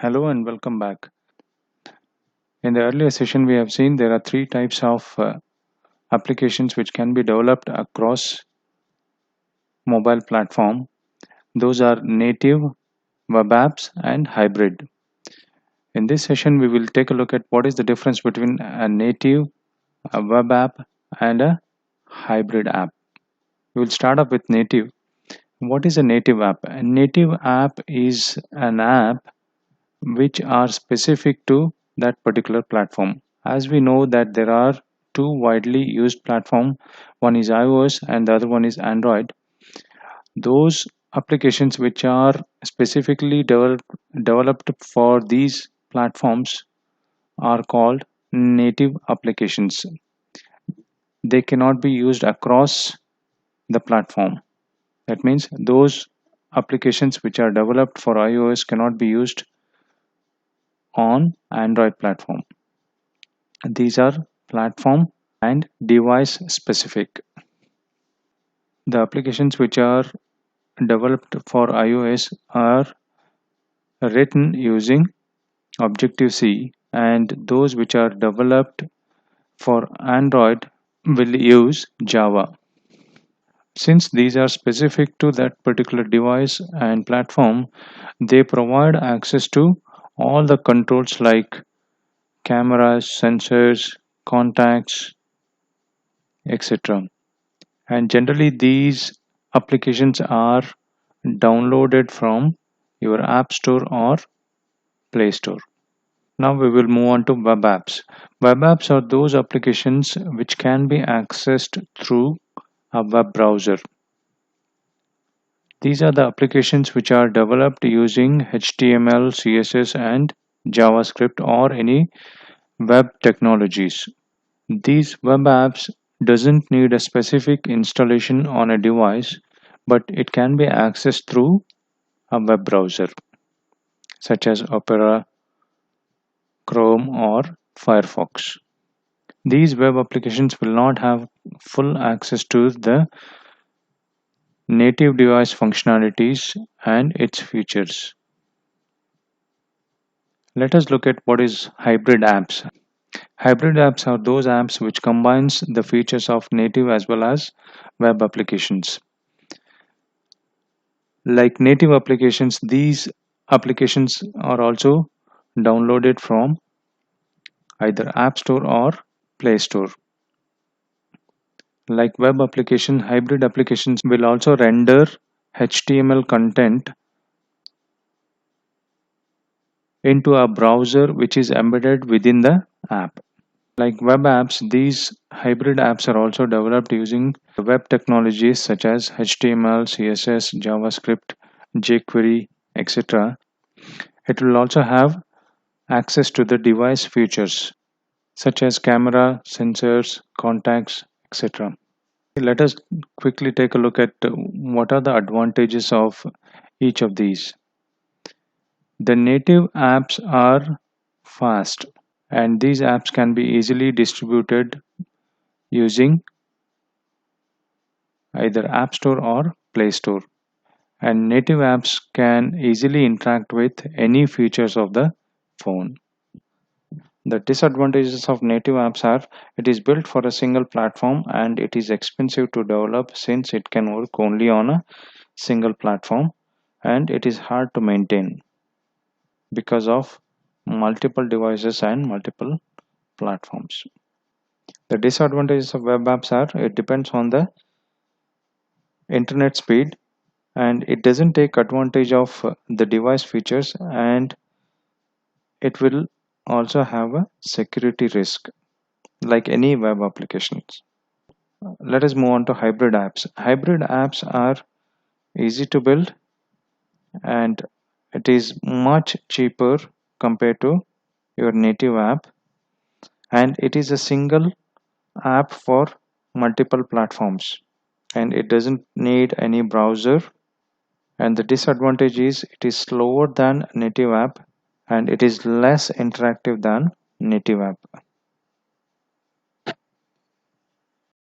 Hello and welcome back. In the earlier session, we have seen there are three types of applications which can be developed across mobile platform. Those are native, web apps, and hybrid. In this session, we will take a look at what is the difference between a native, a web app, and a hybrid app. We will start off with native. What is a native app? A native app is an app which are specific to that particular platform. As we know that there are two widely used platform, one is iOS and the other one is Android. Those applications which are specifically developed for these platforms are called native applications. They cannot be used across the platform. That means those applications which are developed for iOS cannot be used on Android platform. These are platform and device specific. The applications which are developed for iOS are written using Objective-C, and those which are developed for Android will use Java. Since these are specific to that particular device and platform, they provide access to all the controls like cameras, sensors, contacts, etc. And generally these applications are downloaded from your app store or play store. Now we will move on to web apps. Web apps are those applications which can be accessed through a web browser. These are the applications which are developed using HTML, CSS and JavaScript or any web technologies. These web apps doesn't need a specific installation on a device, but it can be accessed through a web browser such as Opera, Chrome or Firefox. These web applications will not have full access to the native device functionalities and its features. Let us look at what is hybrid apps. Hybrid apps are those apps which combines the features of native as well as web applications. Like native applications, these applications are also downloaded from either App Store or Play Store. Like web application, hybrid applications will also render HTML content into a browser which is embedded within the app. Like web apps, these hybrid apps are also developed using web technologies such as HTML, CSS, JavaScript, jQuery, etc. It will also have access to the device features such as camera, sensors, contacts, etc. Let us quickly take a look at what are the advantages of each of these. The native apps are fast, and these apps can be easily distributed using either App Store or Play Store. And native apps can easily interact with any features of the phone. The disadvantages of native apps are it is built for a single platform and it is expensive to develop since it can work only on a single platform, and it is hard to maintain because of multiple devices and multiple platforms. The disadvantages of web apps are it depends on the internet speed and it doesn't take advantage of the device features, and it will also have a security risk like any web applications. Let us move on to hybrid apps. Hybrid apps are easy to build and it is much cheaper compared to your native app, and it is a single app for multiple platforms and it doesn't need any browser. And the disadvantage is it is slower than native app and it is less interactive than native app.